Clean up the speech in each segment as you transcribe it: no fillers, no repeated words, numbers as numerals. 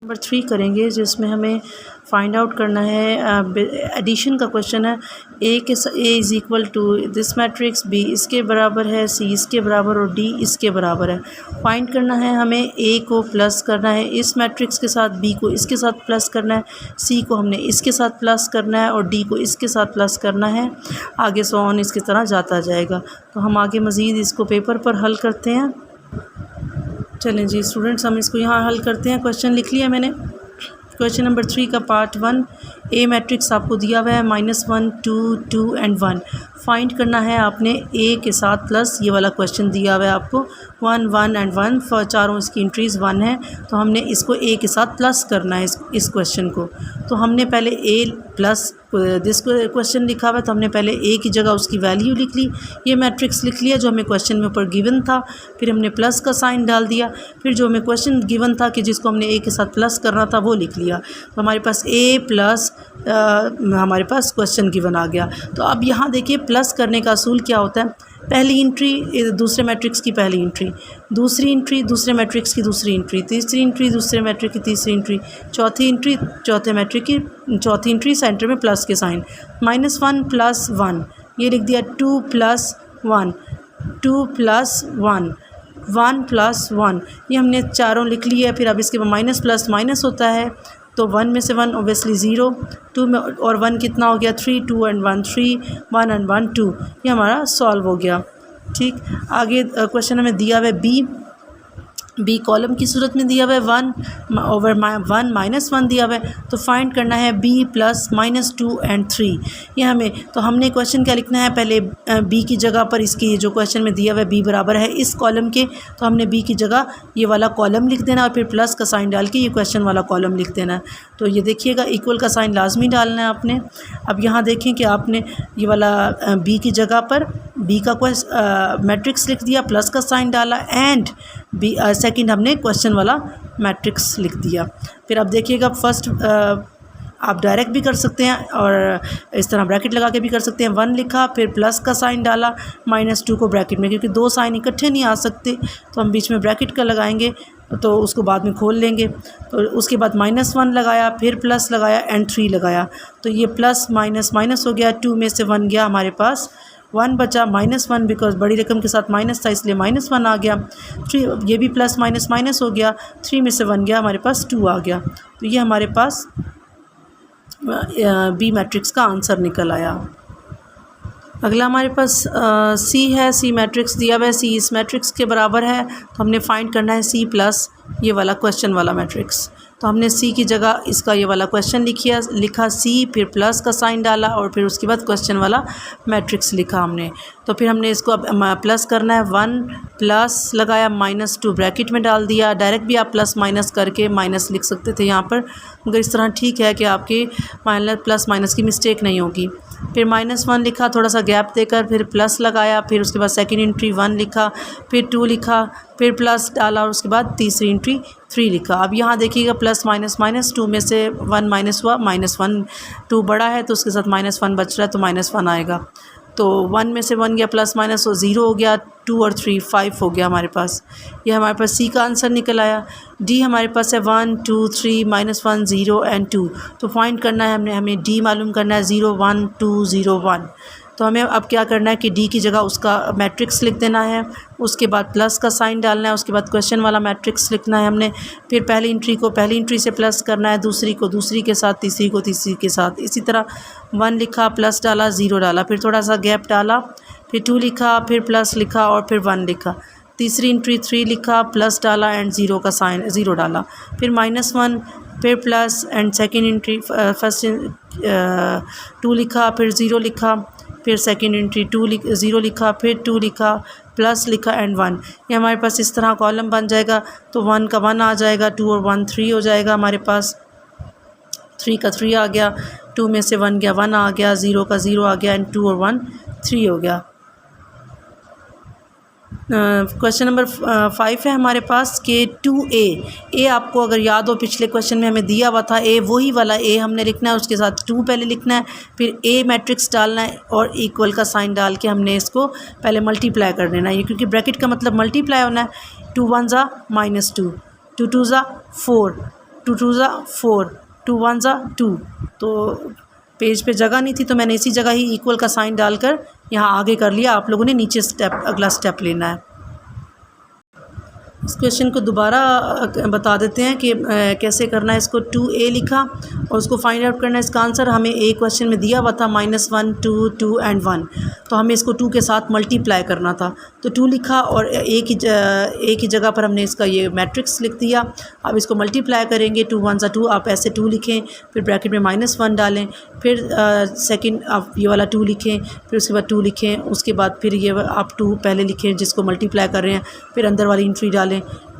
Number 3 करेंगे जिसमें हमें फाइंड आउट करना है एडिशन का क्वेश्चन है। A is equal to this matrix, B इसके बराबर है, सी इसके बराबर और डी इसके बराबर है। फाइंड करना है हमें ए को प्लस करना है इस मैट्रिक्स के साथ, बी को इसके साथ प्लस करना है, सी को हमने इसके साथ प्लस करना है और डी को इसके साथ प्लस करना है। आगे सो ऑन इसकी तरह जाता जाएगा। तो हम आगे मज़ीद इसको पेपर पर हल करते हैं। चलें जी स्टूडेंट्स, हम इसको यहाँ हल करते हैं। क्वेश्चन लिख लिया मैंने। क्वेश्चन नंबर 3 का पार्ट 1, ए मैट्रिक्स आपको दिया हुआ है -1 2 2 एंड 1। फाइंड करना है आपने ए के साथ प्लस ये वाला क्वेश्चन दिया हुआ है आपको 1 1 एंड 1 फॉर चारों इसकी इंट्रीज़ 1 है। तो हमने इसको ए के साथ प्लस करना है इस क्वेश्चन को। तो हमने पहले ए प्लस दिस क्वेश्चन लिखा हुआ है तो हमने पहले ए की जगह उसकी वैल्यू लिख ली, ये मैट्रिक्स लिख लिया जो हमें क्वेश्चन में ऊपर गिवन था। फिर हमने प्लस का साइन डाल दिया, फिर जो हमें क्वेश्चन गिवन था कि जिसको हमने ए के साथ प्लस करना था वो लिख लिया। तो हमारे पास ए प्लस हमारे पास क्वेश्चन गिवन आ गया। तो अब यहाँ देखिए प्लस करने का असूल क्या होता है, पहली इंट्री दूसरे मैट्रिक्स की पहली इंट्री, दूसरी इंट्री दूसरे मैट्रिक्स की दूसरी इंट्री, तीसरी इंट्री दूसरे मैट्रिक्स की तीसरी इंट्री, चौथी इंट्री चौथे मैट्रिक की चौथी इंट्री, सेंटर में प्लस के साइन। -1 + 1 ये लिख दिया, 2 + 1 2 + 1 1 + 1 ये हमने चारों लिख लिया है। फिर अब इसके बाद माइनस प्लस माइनस होता है तो 1 में से 1 ऑब्वियसली 0, 2 में और 1 कितना हो गया 3, 2 एंड 1 3, 1 एंड 1 2, ये हमारा सॉल्व हो गया। ठीक, आगे क्वेश्चन हमें दिया हुआ है बी कॉलम की सूरत में दिया हुआ है 1/1 -1 दिया हुआ है। तो फाइंड करना है b + -2 एंड 3 ये हमें। तो हमने क्वेश्चन क्या लिखना है, पहले b की जगह पर इसकी जो क्वेश्चन में दिया हुआ है b बराबर है इस कॉलम के, तो हमने b की जगह ये वाला कॉलम लिख देना और फिर प्लस का साइन डाल के ये क्वेश्चन वाला कॉलम लिख देना है। तो ये देखिएगा इक्वल का साइन लाजमी डालना है आपने। अब यहाँ देखें कि आपने ये वाला b की जगह पर b का मैट्रिक्स लिख दिया, प्लस का साइन डाला एंड बी सेकंड हमने क्वेश्चन वाला मैट्रिक्स लिख दिया। फिर अब देखिएगा फर्स्ट आप डायरेक्ट भी कर सकते हैं और इस तरह ब्रैकेट लगा के भी कर सकते हैं। 1 लिखा, फिर प्लस का साइन डाला, -2 को ब्रैकेट में, क्योंकि दो साइन इकट्ठे नहीं आ सकते तो हम बीच में ब्रैकेट का लगाएंगे तो उसको बाद में खोल लेंगे। तो उसके बाद -1 लगाया, फिर प्लस लगाया एंड 3 लगाया, तो ये प्लस माइनस माइनस हो गया। 2 में से 1 गया, हमारे पास 1 बचा, -1 बिकॉज बड़ी रकम के साथ माइनस था इसलिए -1 आ गया। 3 ये भी प्लस माइनस माइनस हो गया, 3 में से 1 गया, हमारे पास 2 आ गया। तो ये हमारे पास बी मैट्रिक्स का आंसर निकल आया। अगला हमारे पास सी है, सी मैट्रिक्स दिया हुआ है, सी इस मैट्रिक्स के बराबर है। तो हमने फाइंड करना है सी प्लस ये वाला क्वेश्चन वाला मैट्रिक्स। तो हमने सी की जगह इसका ये वाला क्वेश्चन लिखा सी, फिर प्लस का साइन डाला और फिर उसके बाद क्वेश्चन वाला मैट्रिक्स लिखा हमने। तो फिर हमने इसको अब प्लस करना है, 1 प्लस लगाया, -2 ब्रैकेट में डाल दिया। डायरेक्ट भी आप प्लस माइनस करके माइनस लिख सकते थे यहाँ पर, मगर इस तरह ठीक है कि आपके प्लस माइनस की मिस्टेक नहीं होगी। फिर -1 लिखा, थोड़ा सा गैप देकर फिर प्लस लगाया, फिर उसके बाद सेकंड एंट्री 1 लिखा, फिर 2 लिखा, फिर प्लस डाला और उसके बाद तीसरी एंट्री 3 लिखा। अब यहाँ देखिएगा प्लस माइनस माइनस, 2 में से 1 माइनस हुआ, -1 2 बड़ा है तो उसके साथ -1 बच रहा है तो -1 आएगा। तो 1 में से 1 गया, प्लस माइनस हो 0 हो गया, 2 और 3 5 हो गया हमारे पास। ये हमारे पास सी का आंसर निकल आया। डी हमारे पास है 1 2 3 -1 0 एंड 2। तो फाइंड करना है हमें डी मालूम करना है 0 1 2 0 1। तो हमें अब क्या करना है कि डी की जगह उसका मैट्रिक्स लिख देना है, उसके बाद प्लस का साइन डालना है, उसके बाद क्वेश्चन वाला मैट्रिक्स लिखना है हमने। फिर पहली एंट्री को पहली एंट्री से प्लस करना है, दूसरी को दूसरी के साथ, तीसरी को तीसरी के साथ। इसी तरह 1 लिखा, प्लस डाला, 0 डाला, फिर थोड़ा सा गैप डाला, फिर 2 लिखा, फिर प्लस लिखा और फिर 1 लिखा। तीसरी एंट्री 3 लिखा, प्लस डाला एंड 0 का साइन 0 डाला, फिर -1, फिर plus and second entry first 2 लिखा, फिर 0 लिखा, फिर सेकेंड एंट्री 0 लिखा, फिर 2 लिखा, प्लस लिखा एंड 1। ये हमारे पास इस तरह कॉलम बन जाएगा। तो 1 का 1 आ जाएगा, 2 और 1 3 हो जाएगा हमारे पास, 3 का 3 आ गया, 2 में से 1 गया, 1 आ गया, 0 का 0 आ गया एंड 2 और 1 3 हो गया। क्वेश्चन नंबर 5 है हमारे पास कि 2a आपको अगर याद हो पिछले क्वेश्चन में हमें दिया हुआ था a, वही वाला a हमने लिखना है, उसके साथ 2 पहले लिखना है, फिर a मैट्रिक्स डालना है और इक्वल का साइन डाल के हमने इसको पहले मल्टीप्लाई कर देना है। ये क्योंकि ब्रैकेट का मतलब मल्टीप्लाई होना है। 2 1 ज़ा -2, 2 2 ज़ा 4, 2 2 ज़ा 4, 2 1 ज़ा 2। तो पेज पे जगह नहीं थी तो मैंने इसी जगह ही इक्वल का साइन डालकर यहाँ आगे कर लिया। आप लोगों ने नीचे स्टेप अगला स्टेप लेना है। इस क्वेश्चन को दोबारा बता देते हैं कि कैसे करना है। इसको 2a लिखा और उसको फाइंड आउट करना है। इसका आंसर हमें ए क्वेश्चन में दिया हुआ था -1 2 2 एंड 1, तो हमें इसको 2 के साथ मल्टीप्लाई करना था। तो 2 लिखा और ए की जगह पर हमने इसका ये मैट्रिक्स लिख दिया। अब इसको मल्टीप्लाई करेंगे, 2 1 ज़ा 2, आप ऐसे 2 लिखें, फिर ब्रैकेट में -1 डालें, फिर सेकंड आप ये वाला 2 लिखें, फिर उसके बाद 2 लिखें, उसके बाद फिर ये आप 2 पहले लिखें जिसको मल्टीप्लाई कर रहे हैं, फिर अंदर वाली एंट्री डालें,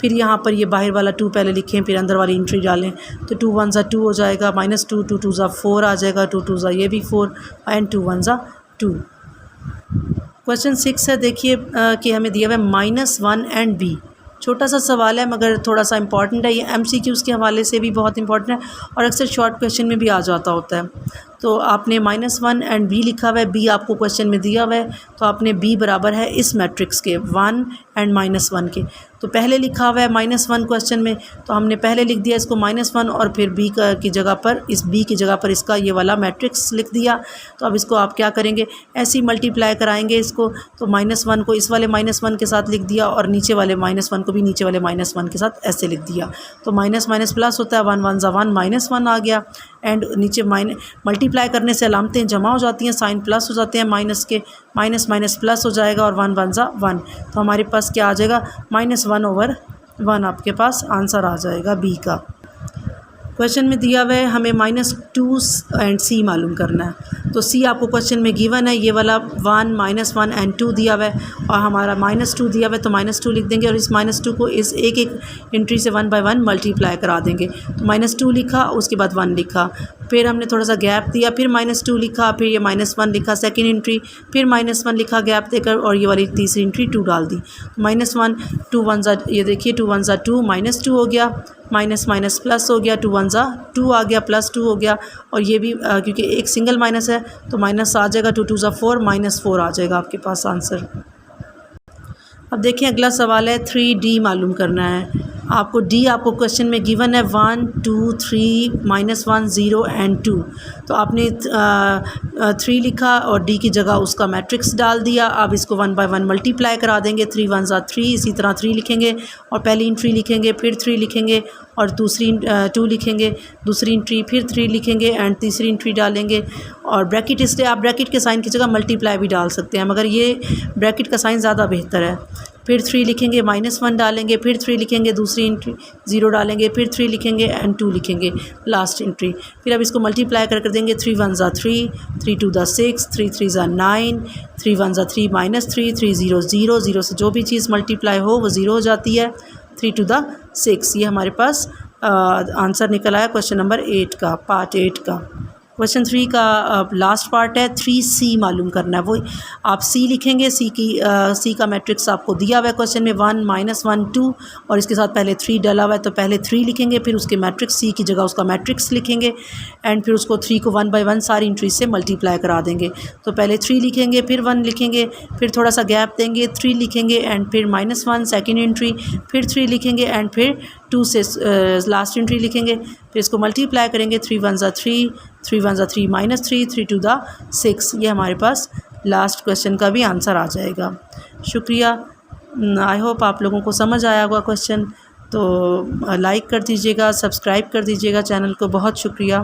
फिर यहाँ पर ये बाहर वाला 2 पहले लिखें, फिर अंदर वाली एंट्री डालें। तो 2 1 ज़ा 2 हो जाएगा, -2, 2 2 ज़ा 4 आ जाएगा, 2 2 ज़ा ये भी 4 एंड 2 1 ज़ा 2। क्वेश्चन 6 है, देखिए कि हमें दिया हुआ है -1 एंड b। छोटा सा सवाल है मगर थोड़ा सा इंपॉर्टेंट है। ये MCQs के हवाले से भी बहुत इंपॉर्टेंट है और अक्सर शॉर्ट क्वेश्चन में भी आ जाता होता है। तो आपने -1 एंड b लिखा हुआ है, b आपको क्वेश्चन में दिया हुआ है, तो आपने b बराबर है इस मैट्रिक्स के 1 एंड -1 के। तो पहले लिखा हुआ है -1 क्वेश्चन में, तो हमने पहले लिख दिया इसको -1 और फिर b की जगह पर, इस b की जगह पर इसका ये वाला मैट्रिक्स लिख दिया। तो अब इसको आप क्या करेंगे, ऐसे ही मल्टीप्लाई कराएंगे इसको। तो -1 को इस वाले -1 के साथ लिख दिया और नीचे वाले -1 को भी नीचे वाले -1 के साथ ऐसे लिख दिया। तो माइनस माइनस प्लस होता है, 1 1 ज़ा 1, -1 आ गया। एंड नीचे मल्टीप्लाई करने से अलामतें जमा हो जाती हैं, साइन प्लस हो जाते हैं माइनस के, माइनस माइनस प्लस हो जाएगा और 1 1 ज़ा 1। तो हमारे पास क्या आ जाएगा, -1/1 आपके पास आंसर आ जाएगा बी का। क्वेश्चन में दिया हुआ है हमें -2 एंड c मालूम करना है। तो c आपको क्वेश्चन में गिवन है, ये वाला 1 -1 एंड 2 दिया हुआ है और हमारा -2 दिया हुआ है, तो -2 लिख देंगे और इस -2 को इस एक एंट्री से 1 बाय 1 मल्टीप्लाई करा देंगे। तो -2 लिखा, उसके बाद 1 लिखा, फिर हमने थोड़ा सा गैप दिया, फिर -2 लिखा, फिर ये -1 लिखा सेकेंड एंट्री, फिर -1 लिखा गैप देकर और ये वाली तीसरी एंट्री 2 डाल दी। -1 2 1 ज़ा, ये देखिए 2 1 ज़ा 2, -2 हो गया, माइनस माइनस प्लस हो गया, 2 1 ज़ा 2 आ गया, +2 हो गया और ये भी क्योंकि एक सिंगल माइनस है तो माइनस आ जाएगा, 2 2 ज़ा 4, -4 आ जाएगा आपके पास आंसर। अब देखिए अगला सवाल है 3D मालूम करना है आपको। D आपको क्वेश्चन में गिवन है 1 2 3 -1 0 एंड 2। तो आपने 3 लिखा और D की जगह उसका मैट्रिक्स डाल दिया। अब इसको 1 बाय 1 मल्टीप्लाई करा देंगे, 3 1 ज़ा 3, इसी तरह 3 लिखेंगे और पहली एंट्री लिखेंगे, फिर 3 लिखेंगे और दूसरी 2 लिखेंगे, दूसरी एंट्री, फिर 3 लिखेंगे एंड तीसरी एंट्री डालेंगे और ब्रैकेट, इसलिए आप ब्रैकेट के साइन की जगह मल्टीप्लाई भी डाल सकते हैं मगर ये ब्रैकेट का साइन ज़्यादा बेहतर है। फिर 3 लिखेंगे, -1 डालेंगे, फिर 3 लिखेंगे, दूसरी एंट्री 0 डालेंगे, फिर 3 लिखेंगे एंड 2 लिखेंगे लास्ट एंट्री। फिर अब इसको मल्टीप्लाई कर देंगे, 3 1 ज़ा 3, 3 2 ज़ा 6, 3 3 ज़ा 9, 3 1 ज़ा 3 -3, 3 0 0, 0 से जो भी चीज़ मल्टीप्लाई हो वो 0 हो जाती है, 3 2 ज़ा 6। ये हमारे पास आंसर निकल आया क्वेश्चन नंबर 8 का, पार्ट 8 का। क्वेश्चन 3 का लास्ट पार्ट है 3C मालूम करना है। वो आप C लिखेंगे, C का मैट्रिक्स आपको दिया हुआ है क्वेश्चन में 1 -1 2 और इसके साथ पहले 3 डला हुआ है, तो पहले 3 लिखेंगे, फिर उसके मैट्रिक्स C की जगह उसका मैट्रिक्स लिखेंगे एंड फिर उसको 3 को 1 बाय 1 सारी एंट्री से मल्टीप्लाई करा देंगे। तो पहले 3 लिखेंगे, फिर 1 लिखेंगे, फिर थोड़ा सा गैप देंगे, 3 लिखेंगे एंड फिर -1 सेकेंड एंट्री, फिर 3 लिखेंगे एंड फिर 2 से लास्ट एंट्री लिखेंगे। फिर इसको मल्टीप्लाई करेंगे, 3 1 ज़ा 3, 3 1 ज़ा 3 -3, 3 2 ज़ा 6। ये हमारे पास लास्ट क्वेश्चन का भी आंसर आ जाएगा। शुक्रिया, आई होप आप लोगों को समझ आया होगा क्वेश्चन। तो लाइक कर दीजिएगा, सब्सक्राइब कर दीजिएगा चैनल को। बहुत शुक्रिया।